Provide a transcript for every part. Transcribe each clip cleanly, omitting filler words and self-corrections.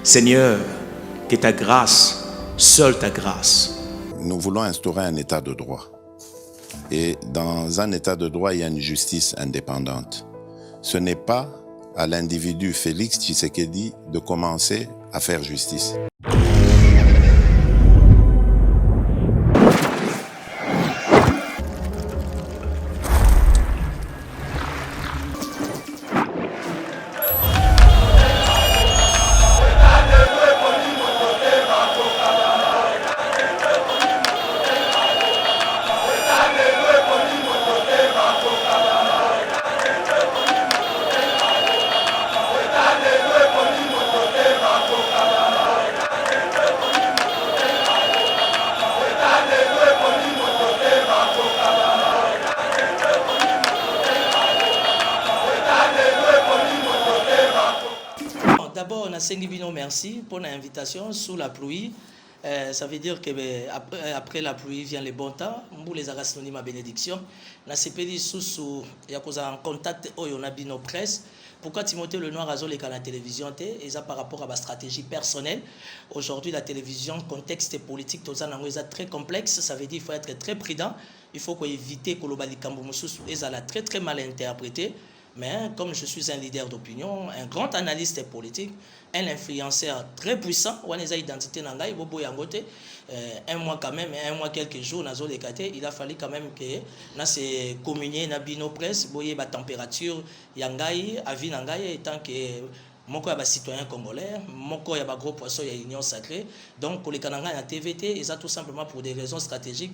Seigneur, que ta grâce, seule ta grâce. Nous voulons instaurer un état de droit. Et dans un état de droit, il y a une justice indépendante. Ce n'est pas à l'individu Félix Tshisekedi de commencer à faire justice. D'abord, on a Sengi merci pour l'invitation sous la pluie. Ça veut dire que après la pluie vient le bon temps. Pour les arastonines, ma bénédiction. Na CPD sous il y a en contact on a nos presse. Pourquoi Timothée Lenoir a zolé à la télévision et ça par rapport à ma stratégie personnelle. Aujourd'hui, la télévision, contexte politique, tout ça est très complexe. Ça veut dire qu'il faut être très prudent. Il faut éviter que l'obali Kamboumousou est très très mal interprété. Mais comme je suis un leader d'opinion, un grand analyste politique, un influenceur très puissant, on a identité nangai, un mois quand même, un mois quelques jours, il a fallu quand même que nous se communier na bino presse, boye ba température yangai, avis nangai, tant que moko ya ba citoyen congolais, moko ya ba gros poisson ya union sacrée. Donc pour les kananga na TVT, et ça tout simplement pour des raisons stratégiques.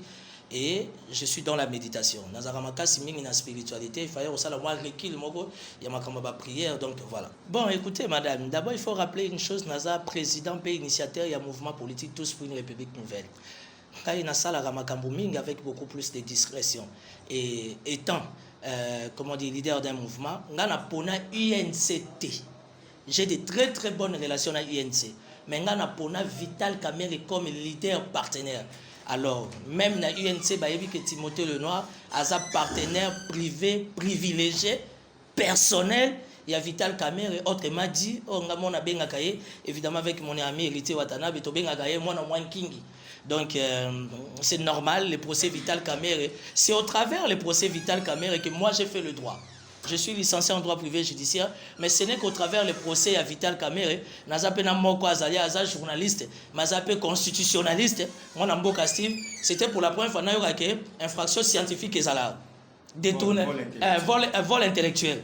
Et je suis dans la méditation. Nazaramaka siming na spiritualité, il fallait aussi la moi recul moko, il y a ma prière, donc voilà. Bon, écoutez madame, d'abord il faut rappeler une chose, Naza président pays initiateur, il y a un mouvement politique tous pour une république nouvelle. Quand il y a ça la ramakambouming avec beaucoup plus de discrétion et étant comment dire leader d'un mouvement, on a pona UNCT. J'ai de très très bonnes relations avec UNC, mais on a pona Vital Kamerhe comme leader partenaire. Alors, même dans l'UNC, que Timothée Lenoir a un partenaire privé, privilégié, personnel. Il y a Vital Kamerhe, autrement dit, évidemment avec mon ami héritier Watanabe, donc c'est normal, le procès Vital Kamerhe. C'est au travers le procès Vital Kamerhe que moi j'ai fait le droit. Je suis licencié en droit privé judiciaire, mais ce n'est qu'au travers le procès à Vital Kamerhe, Nazapena Moko Azali, Azal journaliste, Mazapé constitutionnaliste, mon amboka Steve, c'était pour la première fois que infraction scientifique et zala détourné, vol intellectuel.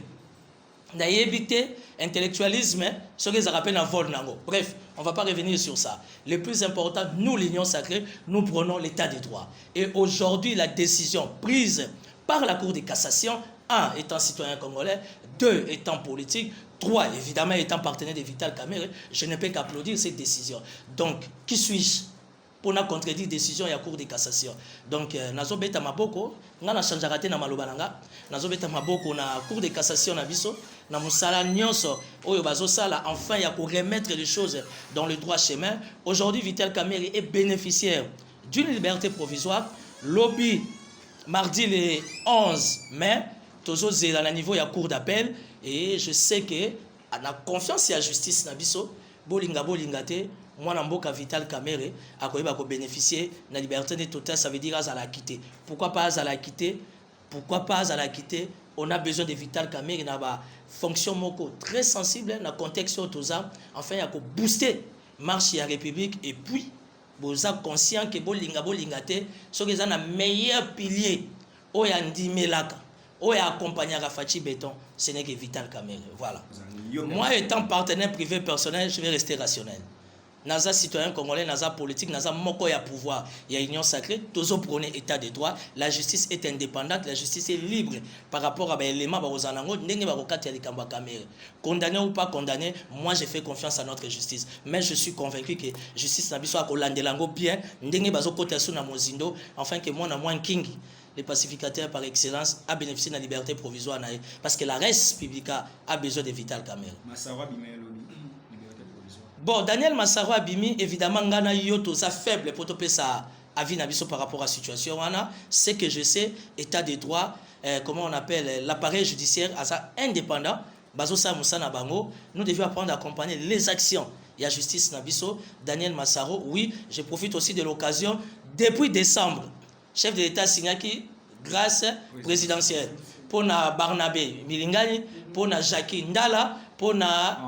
D'ailleurs, éviter intellectualisme, ce qu'ils appellent un vol nango. Bref, on ne va pas revenir sur ça. Le plus important, nous, l'Union sacrée, nous prenons l'état des droits. Et aujourd'hui, la décision prise par la Cour de cassation, 1 étant citoyen congolais, 2 étant politique, 3 évidemment étant partenaire de Vital Kamerhe, je ne peux qu'applaudir cette décision. Donc, qui suis-je pour na contredire décision de la Cour de cassation? Donc, nazo beta maboko, ngana chanjarate na malobananga, nazo beta maboko na Cour de cassation na biso, na musala nyonso oyo bazo sala enfin ya pour remettre les choses dans le droit chemin. Aujourd'hui, Vital Kamerhe est bénéficiaire d'une liberté provisoire. Lobby mardi le 11 mai, toujours à la niveau de la cour d'appel, et je sais que on a confiance en la justice na biso, bolinga te, moi namboka Vital Kamerhe a bénéficier de la liberté totale, ça veut dire à la quitter. Pourquoi pas à la quitter? Pourquoi pas à la quitter? On a besoin de Vital Kamerhe na ba fonction moko très sensible dans contexte tout ça, enfin il y a ko booster marche de la République et puis vous êtes conscient que bolinga te, ce que un meilleur pilier oyandi melaka. Ou accompagné à Fachi Béton, ce n'est que Vital Kamerhe. Voilà. Moi, étant partenaire privé personnel, je vais rester rationnel. Naza citoyen congolais, Naza politique, Naza moko ya pouvoir, il y a union sacrée, tous prôner état de droit, la justice est indépendante, la justice est libre par rapport à l'élément barozanango, ndenge barokati ya likamba Kamerhe. Condamné ou pas condamné, moi je fais confiance à notre justice, mais je suis convaincu que justice na biso akolandelango bien, ndenge bazokota sou na mozindo, enfin que moi na moins kingi. Les pacificateurs par excellence a bénéficié de la liberté provisoire parce que la res publica a besoin de Vital Kamerhe. Bon, Daniel Massaro Abimi, évidemment, ngana yoto sa faible pour topé sa avis nabiso par rapport à la situation. C'est que je sais, état de droit, comment on appelle l'appareil judiciaire, à ça indépendant, bazo sa moussa na bango, nous devions apprendre à accompagner les actions il y a justice Nabiso, Daniel Massaro. Oui, je profite aussi de l'occasion. Depuis décembre, chef de l'État Signaki, grâce présidentielle. Pour na Barnabé Milingani, pour na Jackie Ndala, pour na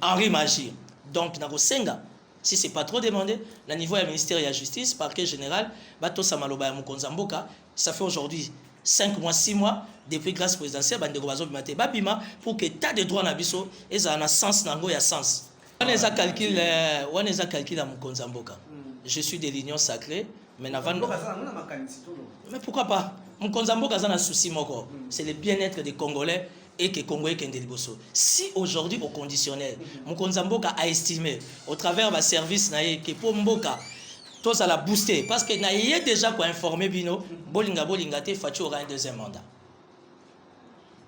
Henri Magie. Donc, na Senga. Si ce n'est pas trop demandé, le niveau du ministère de la Justice, parquet général, Bato Samaloba ya Mukonzamboka, ça fait aujourd'hui 5 mois, 6 mois, depuis grâce présidentielle, Babima, pour que tas de droits Nabiso, et ça a un sens, il y a sens. On a calculé à Mukonzamboka. Je suis de l'Union sacrée, mais mais pourquoi pas? Mukonzamboka a un souci, c'est le bien-être des Congolais. Et que Congolais Kendeliboso. Si aujourd'hui au conditionnel, Mukonzamboka a estimé au travers de service que pour Mboka, tout ça l'a boosté parce que n'a déjà quoi informé Bino, Bolinga te Fachi aura un deuxième mandat.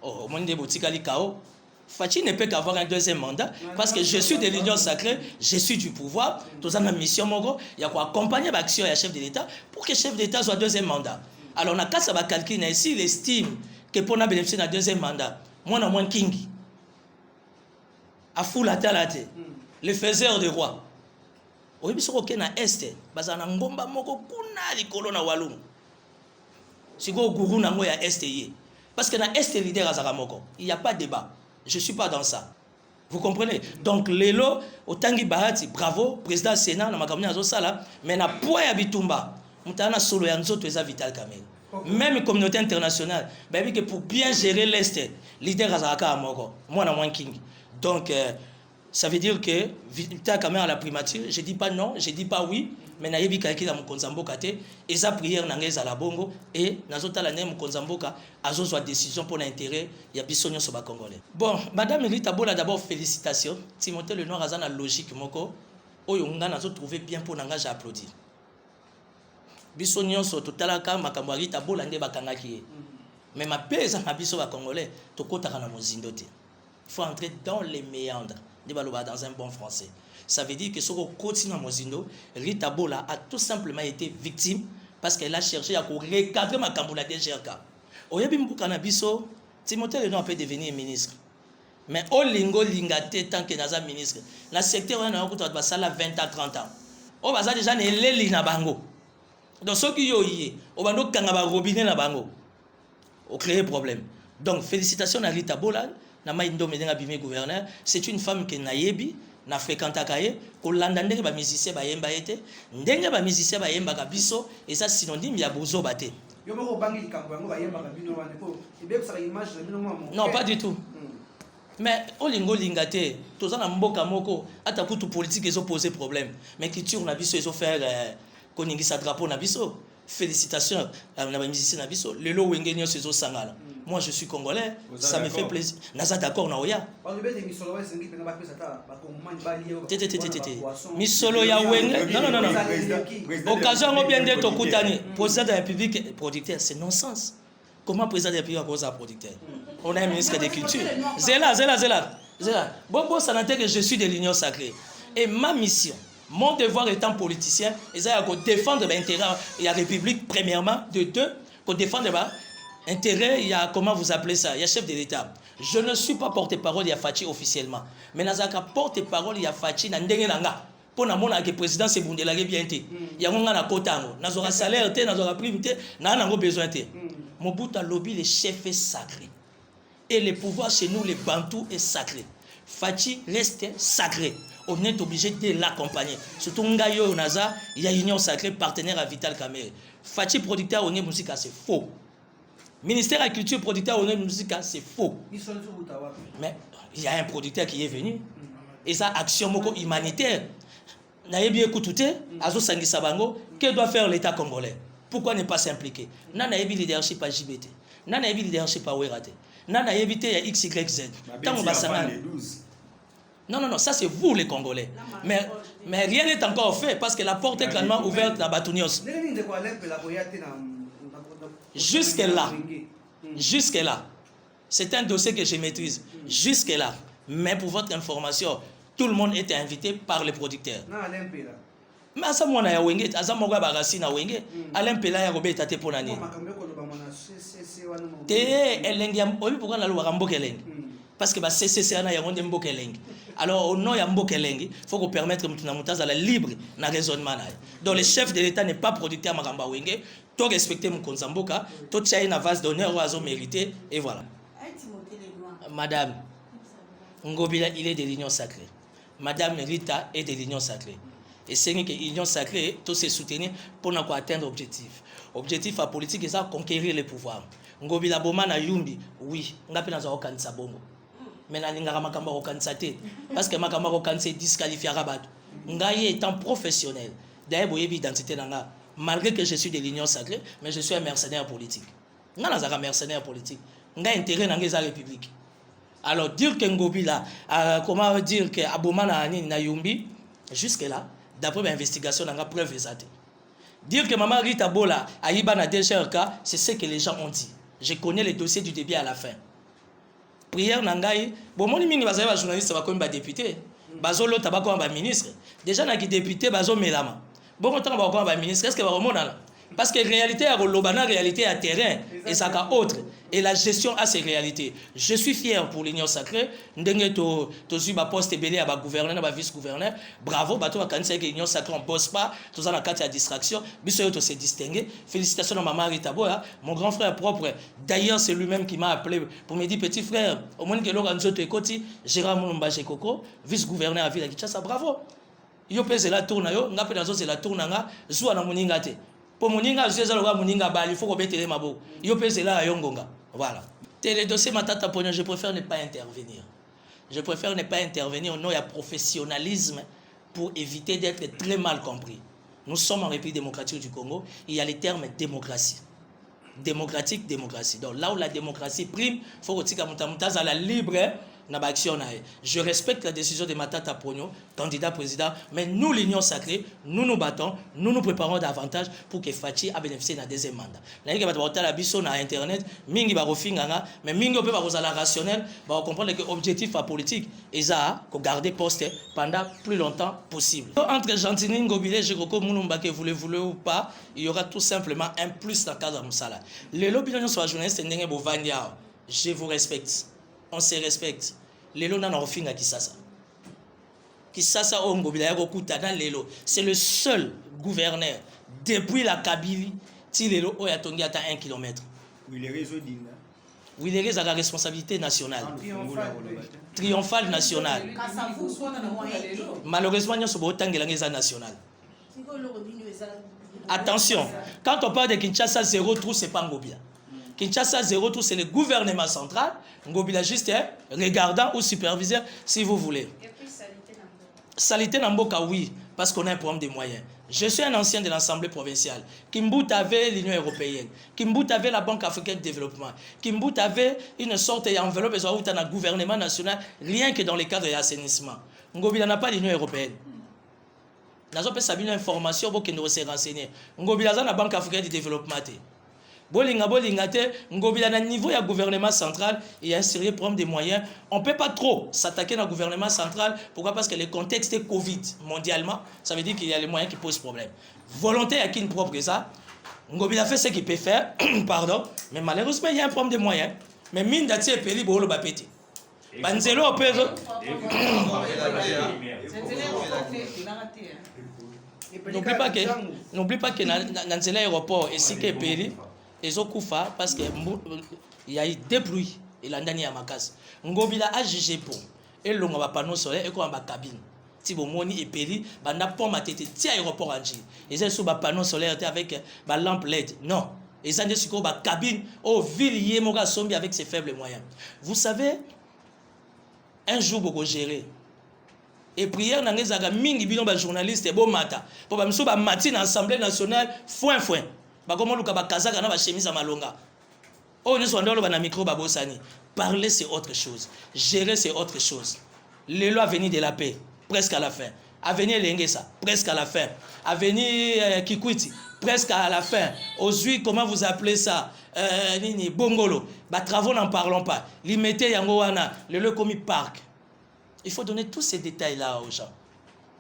Oh, au monde de Botikali Kao, Fachi ne peut qu'avoir un deuxième mandat parce que je suis de l'Union sacrée, je suis du pouvoir, tout ça ma mission Mogo, il y a quoi accompagner l'action et chef de l'État pour que le chef d'État soit deuxième mandat. Alors on a qu'à ça va calculer ici, il estime que pour bénéficier d'un deuxième mandat. Moi, je suis king. A fou la talate. Le faiseur de roi. Oui, mais ce na est. Bazana ngomba moko kuna likolo na walum. Siko guru na ngoya est yé. Parce que na est leader azara moko. Il n'y a pas de débat. Je ne suis pas dans ça. Vous comprenez? Donc, Lelo, Otangi Bahati, bravo, président Sénat, na makamuni azo sala, mais na poa ya bitumba. Mutana solo ya nzoto eza Vital Kamerhe. Même la communauté internationale, que pour bien gérer l'Est, leader Azaraka Amoko, moi na moins king. Donc, ça veut dire que Vital Kamerhe à la primature, je ne dis pas non, je ne dis pas oui, mais nayebi kalki na Mukonzamboka te, et sa prière nangez à la bongo, et nazota la name Mukonzamboka, azo soit décision pour l'intérêt, il y a bisogno sur les Congolais. Bon, Madame Rita Bola, d'abord félicitations. Timothée Lenoir a la logique moko, oyonga nazo trouvé bien pour nanga, j'ai applaudi. Biso nyonso totalaka makambo Rita Bola nde bakangaki. Mais ma pesa ma biso ba congolais to kotaka na mozindo te. Il faut entrer dans les méandres de baloba dans un bon français. Ça veut dire que ce qu'on continue à mozindo, Rita Bola a tout simplement été victime parce qu'elle a cherché à recadrer makambo la DGRK. Oyebi mbuka na biso Timothée Lenoir peut devenir ministre. Mais au lingo lingate tant que naza ministre. La secteur on a okuta ba sala 20 à 30 ans. O baza déjà ne leli na bango. Donc, ceux qui ont eu, on va nous kangaba robinet na bango, on crée problème. Donc, félicitations à Rita Bola, na maindo medenga bimé gouverneur. C'est une femme qui naïebi, na fréquenta kaye, ko landande ba musicien ba yemba ete, ndenge ba musicien ba yemba kabiso, et ça synonyme ya bozo bate. Non, pas du tout. Mais olingo lingate, tous en mboka moko, ataku tout politique ils ont posé problème. Mais qui tue na biso ils ont fait Koningisa drapeau Nabiso. Félicitations à la musicien Nabiso. Le lo wengenyo sezo sangala. Moi je suis congolais, ça me fait plaisir. Naza d'accord na oya. Misolo ya wenge. Non. Occasion ngo bien de tokutani. Président de la République producteur, c'est non-sens. Comment président de la République cause producteur? On a un ministre de culture. Zela. Bon, ça n'entend que je suis de l'Union sacrée. Et ma mission, mon devoir étant politicien, c'est de défendre l'intérêt de la République, premièrement. De deux, de défendre l'intérêt, il y a, comment vous appelez ça, il y a chef de l'État. Je ne suis pas porte-parole, il y a Fachi officiellement. Mais dans un porte-parole, il y a Fachi, il y a pour que le président se bonde la bien été. Il y a un kotango, n'a pas salaire, n'a pas prime, n'a pas besoin. Mobutu lobby, le chef est sacré. Et le pouvoir chez nous, les Bantous, est sacré. Fachi reste sacré. On est obligé de l'accompagner. Surtout Ngayo Naza, il y a Union sacrée partenaire à Vital Kamerhe. Fachi producteur on est musique, c'est faux. Ministère de la Culture producteur on est musique, c'est faux. Mais il y a un producteur qui est venu. Et ça, action moko humanitaire. Nayebi Ekoutoute, Azo Sangisa Bango, que doit faire l'État congolais? Pourquoi ne pas s'impliquer? Nayebi leadership à JBT. Nayebi leadership à Werate. Nayebi te ya XYZ. Tant on va Non, ça c'est vous les Congolais. Mais rien n'est encore fait parce que la porte est clairement ouverte à Batounios. Jusque-là, c'est un dossier que je maîtrise. Jusque-là. Mais pour votre information, tout le monde était invité par les producteurs. Mais à ce moment-là, il y a un peu de Wenge. Alain Pela ya Robert Tate Ponani. parce que CCC a un mbokelengi. Alors au nom de mbokelengi, il faut qu'on permette que la libre na raisonnement. Donc le chef de l'État n'est pas producteur Makamba Wenge, to respecter mon konzamboka, to tchaye na vase d'honneur ou azo mérité et voilà. Madame Ngobila, il est de l'union sacrée. Madame Rita est de l'union sacrée. Et c'est que l'union sacrée, tout se soutenir pour atteindre l'objectif. L'objectif à politique, c'est conquérir le pouvoir. Ngobila Boma na Yumbi, oui, on a pas kanisa bongo. Mais na linga makamba kanisa te parce que makamba kanisa disqualifié rabat. Ngaye étant professionnel, d'ailleurs boyebi identité nanga, malgré que je suis de l'union sacrée, mais je suis un mercenaire politique. Nga nazaka mercenaire politique. Nga intérêt nanga za république. Alors dire que Ngobila, comment dire que Aboma na Yumbi, jusque là, d'après l'investigation, on a preuve exacte. Dire que Maman Rita Bola a eu un DGRK, c'est ce que les gens ont dit. Je connais les dossiers du début à la fin. Prière Nangaï, bon, mon ami, un journaliste, va comme un député. Bazolo tabako un ministre. Déjà, on a député, Bazo Melama. Bon, on a un ministre, qu'est-ce que va remonter là? Parce que la réalité à Rolobana, réalité à terrain, et ça a autre. Et la gestion a ses réalités. Je suis fier pour l'Union sacrée. Ndenge to zuba poste belé à gouverneur, à vice-gouverneur. Bravo, bato va cancer que l'Union sacrée on bosse pas. Tout ça na carte à distraction. Biso to se distinguer. Félicitations à maman Rita Bola, mon grand frère propre. D'ailleurs, c'est lui-même qui m'a appelé pour me dire petit frère, au moins que l'organisation te écoute, Gérard Moulumba Koko, vice-gouverneur à Ville Kinshasa. Bravo. Yo pèse la tourna yo, nga pe dans la tourna nga, zo na moninga te. Pour moninga zezaloga moninga bali, il faut remettre mabo. Yo pèse la yongonga. Voilà. Les dossiers Matata Pognon, je préfère ne pas intervenir. Je préfère ne pas intervenir au nom du professionnalisme pour éviter d'être très mal compris. Nous sommes en République démocratique du Congo, il y a les termes démocratie. Démocratique, démocratie. Donc là où la démocratie prime, il faut que tu à la libre. Je respecte la décision de Matata Pognon, candidat président, mais nous, l'Union sacrée, nous nous battons, nous nous préparons davantage pour que Fachi a bénéficié d'un deuxième mandat. Là, il y a la biso na internet, mingi ba rofinganga, mais mingi peut pas la rationnel, va comprendre que l'objectif politique est ça, garder poste pendant plus longtemps possible. Entre Gentini Ngobile, Jekoko Moulumba, que vous le voulez ou pas, il y aura tout simplement un plus dans le cadre de Moussala. Les lobbies sur la journaliste, je vous respecte. On se respecte. Lelo na ofinga Kisasa. Kisasa o Ngobila ya kokuta na lelo. C'est le seul gouverneur depuis la Kabylie ti lelo o ya tongi ata 1 km. Oui, les réseaux dinga. Oui, les réseaux à la responsabilité nationale. Triomphale nationale. Malheureusement, nous sommes autant que nationale. Attention, quand on parle de Kinshasa 0 trou, c'est pas Ngobila. Kinshasa 0 trou, c'est le gouvernement central. Ngobila juste regardant ou superviseur si vous voulez. Et puis Salité Namboka, oui, parce qu'on a un problème de moyens. Je suis un ancien de l'Assemblée provinciale. Kimbout avait l'Union européenne. Kimbout avait la Banque africaine de développement. Kimbout avait une sorte d'enveloppe dans le gouvernement national, rien que dans les cadres de l'assainissement. Ngobila n'a pas l'Union européenne. Nous avons une information pour que nous se renseigner. Ngobila a la Banque africaine de développement. Ngobila na niveau du gouvernement central, il y a un sérieux problème de moyens. On ne peut pas trop s'attaquer au gouvernement central. Pourquoi? Parce que le contexte est Covid mondialement, ça veut dire qu'il y a les moyens qui posent problème. Volonté à qui une propre ça. Ngobila fait ce qu'il peut faire, pardon, mais malheureusement il y a un problème de moyens. Mais mine d'ati et peli bolo bapeti. Banzelo peut. N'oublie pas que dans l'aéroport et si que peli. Et Zokoufa, parce qu'il y a eu des bruits, et l'année à Makas. Ngobila a jugé pour. Et l'on va panneau solaire et quoi en cabine. Si vous moni et péri, bah n'a pas ma tête, tiens aéroport en G. Et c'est sous panneau solaire avec ma lampe LED. Non. Et ça n'est sur ma cabine, au villiers, mon gars, zombie avec ses faibles moyens. Vous savez, un jour, vous gérez. Et prière, dans les amis, ils ont journaliste et bon matin. Pour que nous matin dans l'Assemblée nationale, foin. Comment nous avons kazaka na chemise à malonga. Oh, nous sommes dans le micro babosani. Parler c'est autre chose. Gérer c'est autre chose. Les lois venir de la paix, presque à la fin. Avenir Lengesa, presque à la fin. Avenir Kikwiti, presque à la fin. Aujourd'hui, comment vous appelez ça? Nini Bongolo. Bah travaux n'en parlons pas. Limité Yangoana, le Lekomi Park. Il faut donner tous ces détails là aux gens.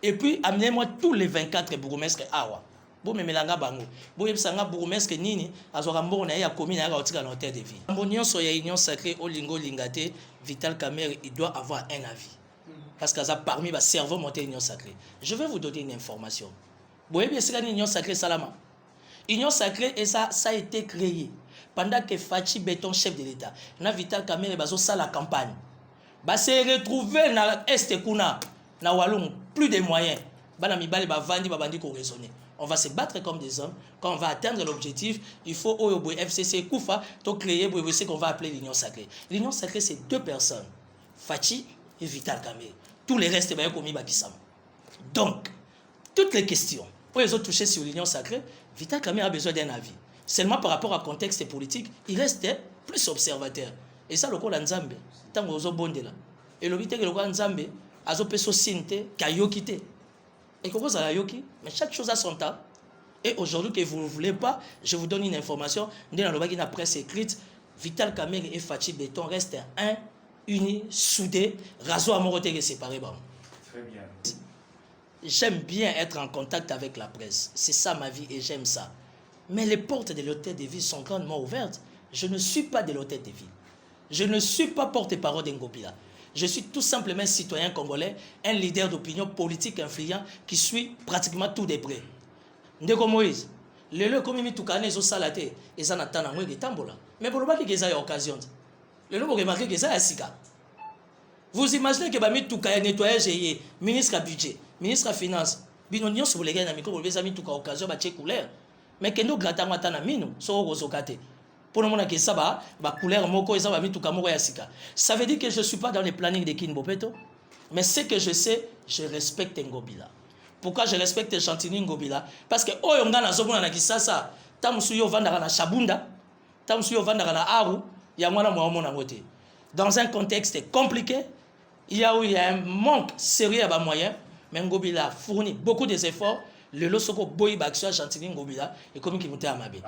Et puis amenez-moi tous les 24 bourgmestres Awa. Bo memelanga bango. Bo yebsanga bourgmestre nini azoka mbongo na ye ya commune ya otika na hôtel de ville. Mbonyo so ya union sacrée Olingo Lingate, Vital Kamerhe, il doit avoir un avis. Parce que ça parmi les cerveaux monter l'union sacrée. Je vais vous donner une information. Vous voyez bien, c'est l'union sacrée Salama. L'union sacrée, et ça a été créé pendant que Fachi Béton, chef de l'État, na Vital Kamerhe, bazo ça la campagne. Bah c'est retrouvé na Est Kuna, na Walung, plus de moyens. Bah na mibali ba vandi ba bandi ko raisonner. On va se battre comme des hommes. Quand on va atteindre l'objectif, il faut au FCC Koufa, to créer ce qu'on va appeler l'union sacrée. L'union sacrée, c'est deux personnes, Fachi et Vital Kamerhe. Tous les restes, c'est commis Bakissam. Donc, toutes les questions, pour les autres toucher sur l'union sacrée, Vital Kamerhe a besoin d'un avis. Seulement par rapport à contexte politique, il reste plus observateur. Et ça, le coup Nzambe, tant que vous bonde là. Et le but est que le coup Nzambe, a zo peso sinte, kayokite. Et comment ça yoki? Mais chaque chose a son temps. Et aujourd'hui, que vous ne voulez pas, je vous donne une information. Dans la presse écrite, Vital Kamerhe et Fachi Béton restent un, unis, soudés, raso à moroté séparés. Très bien. J'aime bien être en contact avec la presse. C'est ça ma vie et j'aime ça. Mais les portes de l'hôtel de ville sont grandement ouvertes. Je ne suis pas de l'hôtel de ville. Je ne suis pas porte-parole d'Ngobila. Je suis tout simplement un citoyen congolais, un leader d'opinion politique influent qui suit pratiquement tout de près. Ndeko Moïse, le lieu comme il tout cané zo salaté et ça n'attend pas de tambola. Mais pour le bas qui a occasion. Le lieu pour remarquer que ça a sika. Vous imaginez que bami tout cané nettoyage et ministre à budget, ministre à finance, binonion sur les gars na micro pour les amis tout cas occasion ba check couleur. Mais que nous gratamo atana mino so rozokate. Pour le moment que ça va couleur moko et ça va mi tout kamoko ya sika. Ça veut dire que je suis pas dans les plannings de Kin Bopeto, mais ce que je sais, je respecte Ngobila. Pourquoi je respecte Chantini Ngobila? Parce que oyo ngana zomona na kisasa, tamusu yo vandaka na Shabunda, tamusu yo vandaka na Aru, ya mwana mwa na ngote. Dans un contexte compliqué, il y a un manque sérieux à moyens, mais Ngobila fournit beaucoup d'efforts. Le losoko boy baksua Chantini Ngobila et comme qui montait à Mabé.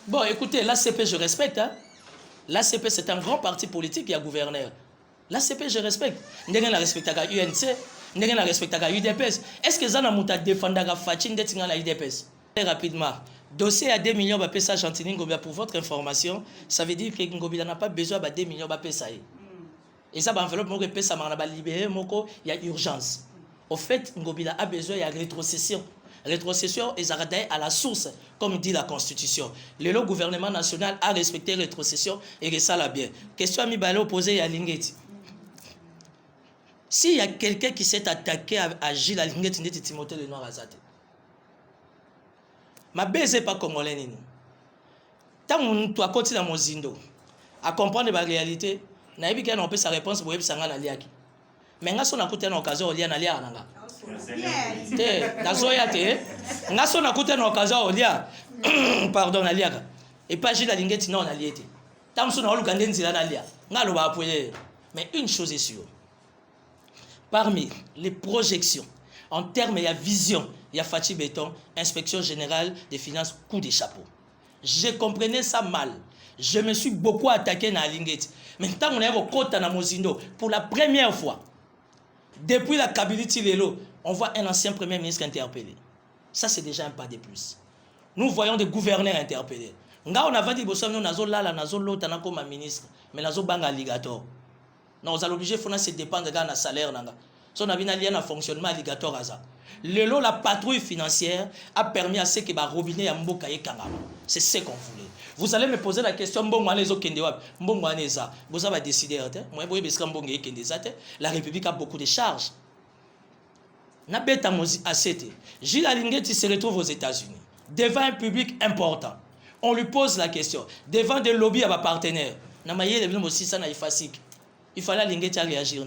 Bon, écoutez, l'ACP, je respecte. Hein? L'ACP, c'est un grand parti politique qui a gouverneur. L'ACP, je respecte. N'est-ce la respecte à UNC, n'est-ce la respecte à UDPS. Est-ce que Zana Mouta défendra Fatine d'être à la UDPS? Très rapidement. Dossier à 2 millions de pesos Chantini Ngobila pour votre information, ça veut dire que Ngobila n'a pas besoin de 2 millions de pesos. Et ça, enveloppe, ça m'a libéré, il y a urgence. Au fait, Ngobila a besoin de rétrocession. Rétrocession est à la source, comme dit la Constitution. Le gouvernement national a respecté la rétrocession et ça l'a bien. Question à Mibalo posée à Lingeti. S'il y a quelqu'un qui s'est attaqué à Gilles à Lingeti, c'est Timothée le Noir Azate. Ma base n'est pas congolais. Tant que tu as continué dans mon zindo, à comprendre la réalité, on peut sa réponse pour Sanga Naliaki. Mais on a une occasion de lire Nalia. Pardon, Nalia. Et pas Gilles Lingeti, non, Nalia. Mais une chose est sûre. Parmi les projections, en termes de vision, il y a Fachi Béton, inspection générale des finances, coup de chapeau. Je comprenais ça mal. Je me suis beaucoup attaqué à Lingeti. Maintenant, on est au côté de Mozindo. Pour la première fois, depuis la Kabiliti Lelo, on voit un ancien premier ministre interpellé. Ça, c'est déjà un pas de plus. Nous voyons des gouverneurs interpellés. On a dit que nous avons comme ministre, mais nous avons un alligator. Nous sommes obligés de se dépendre de notre salaire. Si on a un fonctionnement alligator, Lelo, la patrouille financière a permis à ce que les robinets à Mboka et Kangama. C'est ce qu'on voulait. Vous allez me poser la question, vous avez décidé, la République a beaucoup de charges. Gilles Lingeti se retrouve aux États-Unis, devant un public important. On lui pose la question, devant des lobbies à ma partenaire. Il fallait Lingeti réagir.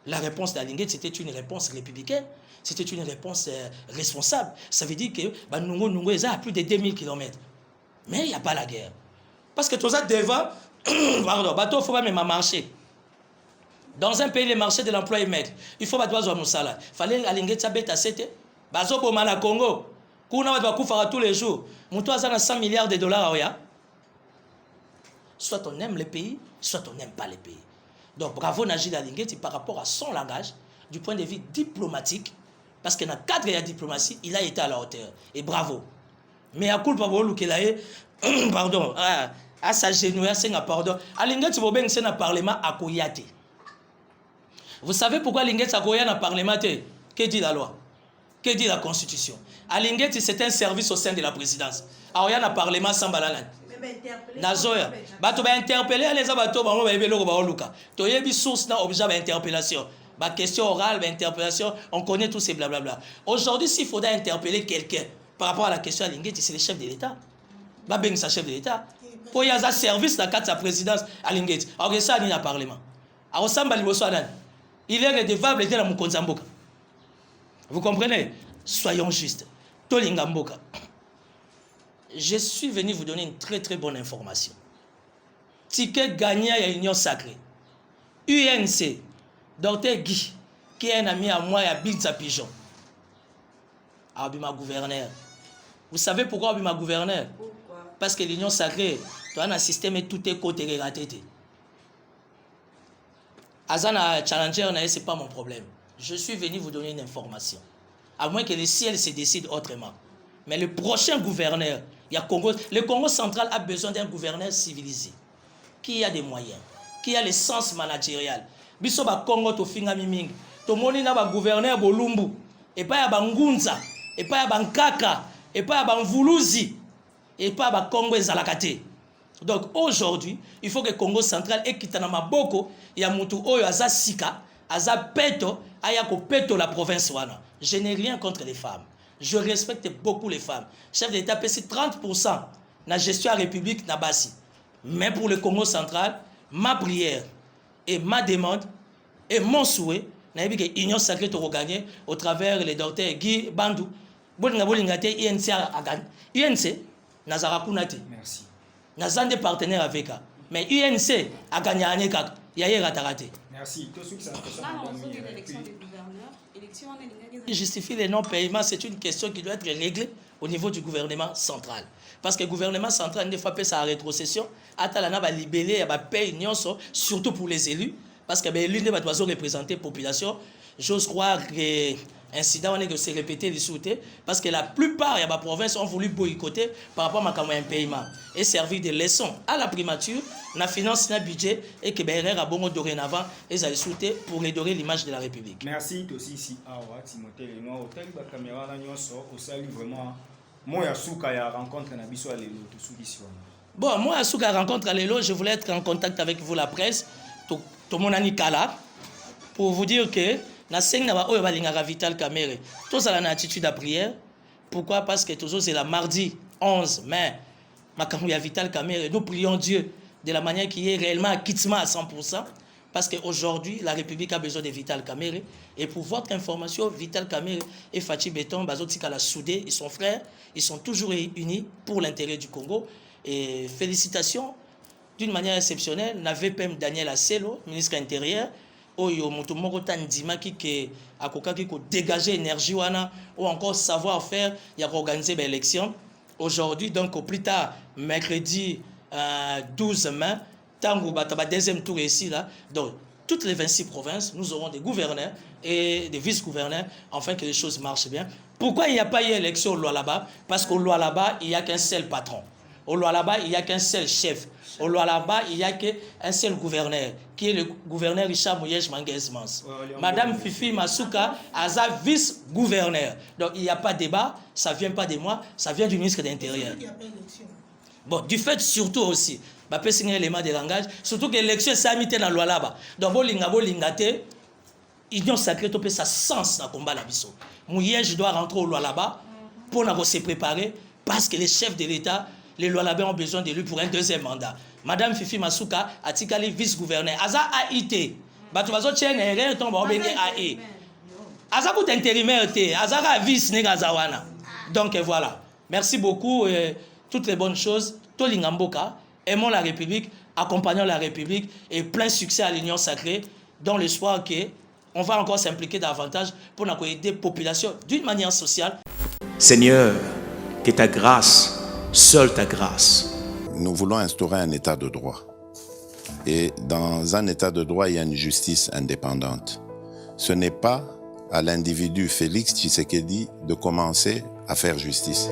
La réponse d'Alingeti, c'était une réponse républicaine, c'était une réponse responsable. Ça veut dire que Nungo est à plus de 2000 km. Mais il n'y a pas la guerre. Parce que tout ça devant, pardon, bateau, il faut pas même marcher. Dans un pays, les marchés de l'emploi est maigre. Il faut battre au salaire. Il fallait aligner ça bête à 7. Bazo pour Mala Congo. Kuna va faire tous les jours. Moutou a 100 milliards de dollars. Soit on aime le pays, soit on n'aime pas le pays. Donc bravo Najid Alingeti par rapport à son langage, du point de vue diplomatique, Parce que dans le cadre de la diplomatie, il a été à la hauteur. Et bravo. Mais à culpa bolu kelaye, pardon, à sa genouille, c'est un pardon. À l'ingé tu vois c'est un parlement à Koyate. Vous savez pourquoi l'ingé à Koyate un parlement? Que dit la loi? Que dit la constitution? À l'ingé c'est un service au sein de la présidence. Alors il y a un parlement sans balana. Nazoya, bato ba interpeller les abato ba ba ebelo ba oluka. To yebi source na objet ba interpellation. Ba question orale, ba interpellation, on connaît tous ces blablabla. Aujourd'hui, s'il faudrait interpeller quelqu'un par rapport à la question à Lingeti, c'est le chef de l'État. Ba ben sa chef de l'État. Pour y avoir un service dans le cadre de sa présidence à Lingeti. Alors ça ni na parlement. Alors ça mbali boso adan. Il est redevable de la Mukonzamboka. Vous comprenez? Soyons justes. Tolingamboka. Je suis venu vous donner une très très bonne information. Ticket gagné à l'Union Sacrée. UNC, Dr Guy, qui est un ami à moi et à Bilza Pigeon. Abima gouverneur. Vous savez pourquoi Abima gouverneur? Pourquoi? Parce que l'Union Sacrée, tu as un système et tout est côté raté. Azana Challenger, ce n'est pas mon problème. Je suis venu vous donner une information. À moins que le ciel se décide autrement. Mais le prochain gouverneur, il y a Congo, le Congo central a besoin d'un gouverneur civilisé, qui a des moyens, qui a le sens managérial. Biso ba Congo to finga miming, to moni na ba gouverneur Bolumbu, et pas ya ba Ngunza, et pas ya ba Nkaka, et pas ya ba Mvuluzi, et pas ya ba Congo ezalakate. Donc aujourd'hui, il faut que Congo central ekitana maboko ya mutu oyo aza sika, aza peto, aya ko peto la province wana. Je n'ai rien contre les femmes. Je respecte beaucoup les femmes. Chef d'État paie 30% dans la gestion de la République Nabasi. Mais pour le Congo central, ma prière et ma demande et mon souhait, c'est que l'Union sacrée te regagner au travers les docteurs Guy Bandou. INC INC Nazara Kunate. Merci. Nazan des partenaires avec eux. Mais UNC a gagné à Nekak. Yaye Ratarate. Merci. Justifier les non-paiements, c'est une question qui doit être réglée au niveau du gouvernement central. Parce que le gouvernement central, des fois, peut sa rétrocession. Atalana va libérer, va payer surtout pour les élus. Parce que l'une des doit représenter la population. J'ose croire que l'incident va se répéter les souhaiter. Parce que la plupart des provinces ont voulu boycotter par rapport à un paiement. Et servir de leçon à la primature, la finance, le budget, et que BRR a bon dorénavant, et ça souhaité pour redorer l'image de la République. Merci aussi ici à Timothée Lenoir. Au tel la caméra, au salut vraiment. Moi, Souka ya rencontre na biso alelo to solution. Bon, moi Souka rencontre alelo, je voulais être en contact avec vous la presse, tout mon ami Kala, pour vous dire que na seng na ba oyo balingaka Vital Kamerhe. Tout ça la attitude à prière. Pourquoi? Parce que toujours c'est la mardi 11 mai. Makamou ya Vital Kamerhe, nous prions Dieu de la manière qui est réellement acquittement à 100%. Parce qu'aujourd'hui, la République a besoin de Vital Kamerhe. Et pour votre information, Vital Kamerhe et Fachi Beton, Bazotika soudé, ils sont frères, ils sont toujours unis pour l'intérêt du Congo. Et félicitations, d'une manière exceptionnelle, n'avait Daniel Asselo, ministre intérieur, Oyo Motomoko Tandima qui a dégagé l'énergie ou encore savoir-faire, il a organisé l'élection. Aujourd'hui, donc au plus tard, mercredi 12 mai, Tango Bataba, deuxième tour ici, là. Donc, toutes les 26 provinces, nous aurons des gouverneurs et des vice-gouverneurs, afin que les choses marchent bien. Pourquoi il n'y a pas eu élection au Lualaba? Parce qu'au Lualaba, il n'y a qu'un seul patron. Au Lualaba, il n'y a qu'un seul chef. Au Lualaba, il n'y a qu'un seul gouverneur, qui est le gouverneur Richard Mouyej Manguez-Mans. Madame Fifi Masuka, Aza vice-gouverneur. Donc, il n'y a pas de débat, ça ne vient pas de moi, ça vient du ministre de l'Intérieur. Bon, du fait surtout aussi, bah peut signer l'élément de langage, surtout que l'élection s'est mise dans loi là-bas. Donc bolingate, Union sacrée to peut ça sens dans combat la biso. Mouyej doit rentrer au loi là-bas pour se préparer parce que les chefs de l'État, les lois là-bas ont besoin de lui pour un deuxième mandat. Madame Fifi Masuka a tikali vice-gouverneur. Aza AIT. Batu bazo tienne rien tombe obenge AE. Aza kout intérimaire té, aza vice negazawana. Donc voilà. Merci beaucoup. Toutes les bonnes choses, Tolingamboka, aimons la République, accompagnons la République et plein succès à l'Union sacrée, dans l'espoir qu'on va encore s'impliquer davantage pour aider la population d'une manière sociale. Seigneur, que ta grâce, seule ta grâce. Nous voulons instaurer un état de droit. Et dans un état de droit, il y a une justice indépendante. Ce n'est pas à l'individu Félix Tshisekedi de commencer à faire justice.